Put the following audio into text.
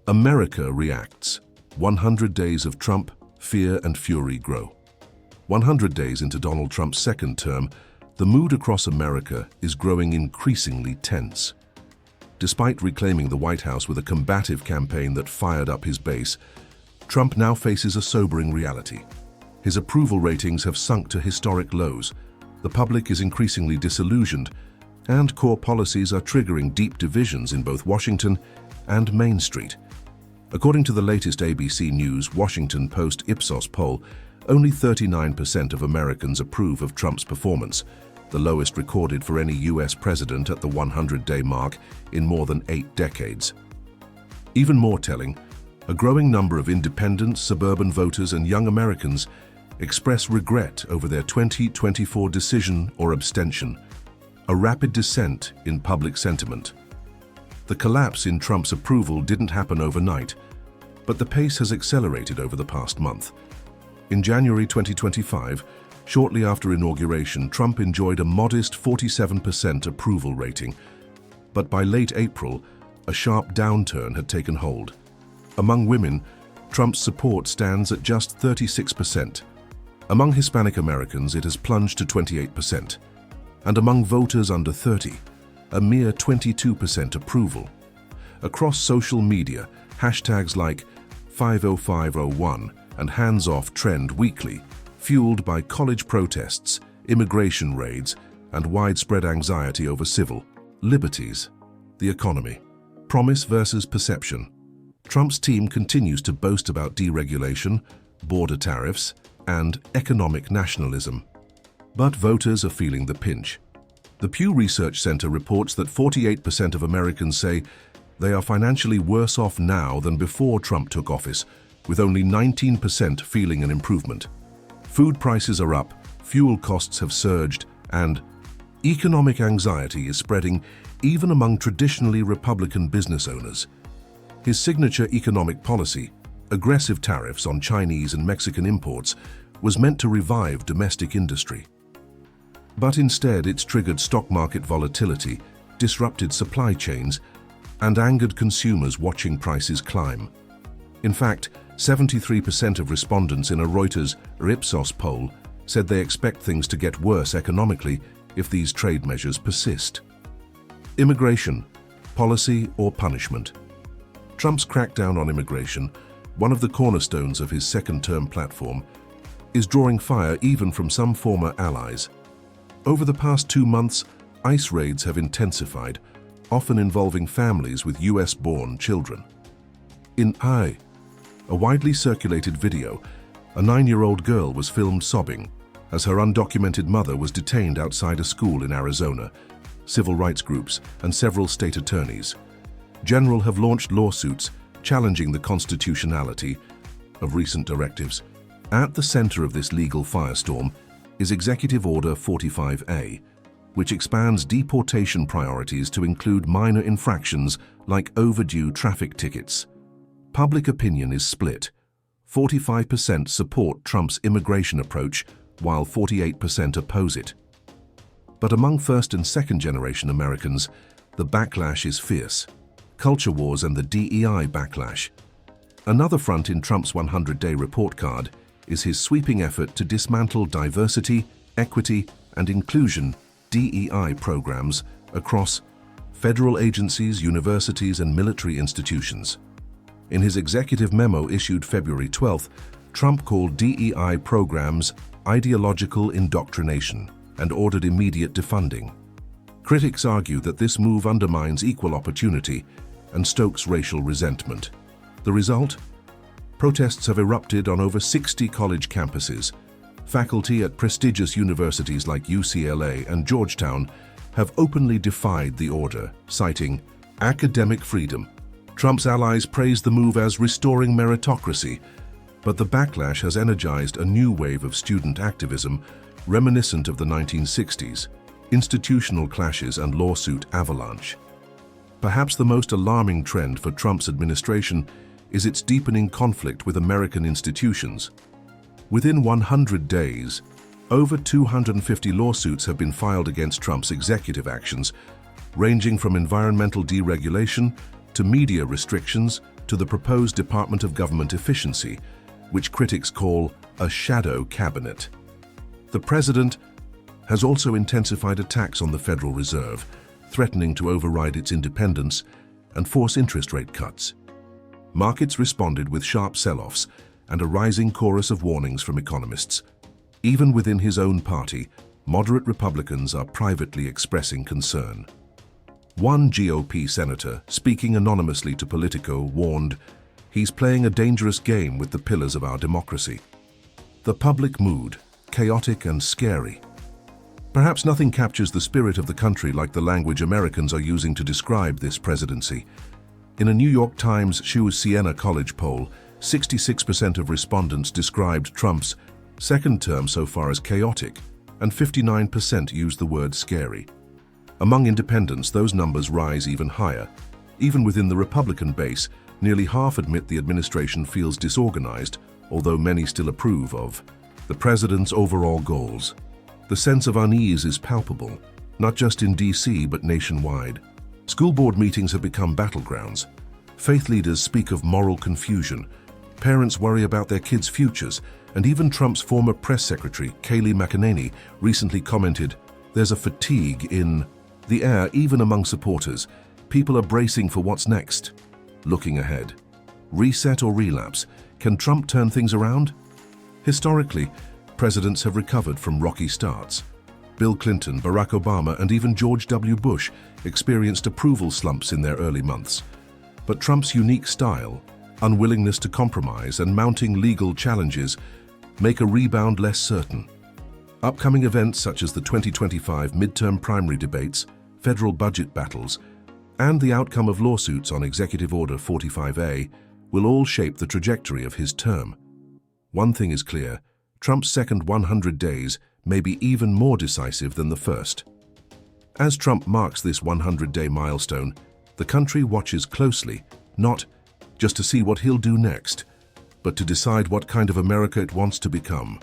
America reacts. 100 days of Trump, fear and fury grow. 100 days into Donald Trump's second term, the mood across America is growing increasingly tense. Despite reclaiming the White House with a combative campaign that fired up his base, Trump now faces a sobering reality. His approval ratings have sunk to historic lows, the public is increasingly disillusioned, and core policies are triggering deep divisions in both Washington and Main Street. According to the latest ABC News Washington Post Ipsos poll, only 39% of Americans approve of Trump's performance, the lowest recorded for any US president at the 100-day mark in more than 8 decades. Even more telling, a growing number of independent, suburban voters and young Americans express regret over their 2024 decision or abstention, a rapid descent in public sentiment. The collapse in Trump's approval didn't happen overnight, but the pace has accelerated over the past month. In January 2025, shortly after inauguration, Trump enjoyed a modest 47% approval rating, but by late April, a sharp downturn had taken hold. Among women, Trump's support stands at just 36%. Among Hispanic Americans, it has plunged to 28%. And among voters under 30, a mere 22% approval. Across social media, hashtags like 50501 and Hands Off trend weekly, fueled by college protests, immigration raids, and widespread anxiety over civil liberties. The economy. Promise versus perception. Trump's team continues to boast about deregulation, border tariffs, and economic nationalism. But voters are feeling the pinch. The Pew Research Center reports that 48% of Americans say they are financially worse off now than before Trump took office, with only 19% feeling an improvement. Food prices are up, fuel costs have surged, and economic anxiety is spreading even among traditionally Republican business owners. His signature economic policy, aggressive tariffs on Chinese and Mexican imports, was meant to revive domestic industry. But instead, it's triggered stock market volatility, disrupted supply chains, and angered consumers watching prices climb. In fact, 73% of respondents in a Reuters or Ipsos poll said they expect things to get worse economically if these trade measures persist. Immigration, policy or punishment. Trump's crackdown on immigration, one of the cornerstones of his second-term platform, is drawing fire even from some former allies. Over the past 2 months, ICE raids have intensified, often involving families with US-born children. In a widely circulated video, a 9-year-old girl was filmed sobbing as her undocumented mother was detained outside a school in Arizona. Civil rights groups and several state attorneys general have launched lawsuits challenging the constitutionality of recent directives. At the center of this legal firestorm is Executive Order 45A, which expands deportation priorities to include minor infractions like overdue traffic tickets. Public opinion is split. 45% support Trump's immigration approach, while 48% oppose it. But among first- and second-generation Americans, the backlash is fierce. Culture wars and the DEI backlash. Another front in Trump's 100-day report card is his sweeping effort to dismantle diversity, equity, and inclusion (DEI) programs across federal agencies, universities, and military institutions. In his executive memo issued February 12th, Trump called DEI programs ideological indoctrination and ordered immediate defunding. Critics argue that this move undermines equal opportunity and stokes racial resentment. The result? Protests have erupted on over 60 college campuses. Faculty at prestigious universities like UCLA and Georgetown have openly defied the order, citing academic freedom. Trump's allies praised the move as restoring meritocracy, but the backlash has energized a new wave of student activism reminiscent of the 1960s, institutional clashes and lawsuit avalanche. Perhaps the most alarming trend for Trump's administration is its deepening conflict with American institutions. Within 100 days, over 250 lawsuits have been filed against Trump's executive actions, ranging from environmental deregulation to media restrictions to the proposed Department of Government Efficiency, which critics call a shadow cabinet. The president has also intensified attacks on the Federal Reserve, threatening to override its independence and force interest rate cuts. Markets responded with sharp sell-offs and a rising chorus of warnings from economists. Even within his own party, moderate Republicans are privately expressing concern. One GOP senator, speaking anonymously to Politico, warned, "He's playing a dangerous game with the pillars of our democracy." The public mood, chaotic and scary. Perhaps nothing captures the spirit of the country like the language Americans are using to describe this presidency. In a New York Times Siena College poll, 66% of respondents described Trump's second term so far as chaotic, and 59% used the word scary. Among independents, those numbers rise even higher. Even within the Republican base, nearly half admit the administration feels disorganized, although many still approve of the president's overall goals. The sense of unease is palpable, not just in D.C. but nationwide. School board meetings have become battlegrounds. Faith leaders speak of moral confusion. Parents worry about their kids' futures, and even Trump's former press secretary, Kayleigh McEnany, recently commented, "There's a fatigue in the air even among supporters. People are bracing for what's next." Looking ahead. Reset or relapse? Can Trump turn things around? Historically, presidents have recovered from rocky starts. Bill Clinton, Barack Obama, and even George W. Bush experienced approval slumps in their early months. But Trump's unique style, unwillingness to compromise, and mounting legal challenges make a rebound less certain. Upcoming events such as the 2025 midterm primary debates, federal budget battles, and the outcome of lawsuits on Executive Order 45A will all shape the trajectory of his term. One thing is clear, Trump's second 100 days may be even more decisive than the first. As Trump marks this 100-day milestone, the country watches closely, not just to see what he'll do next, but to decide what kind of America it wants to become.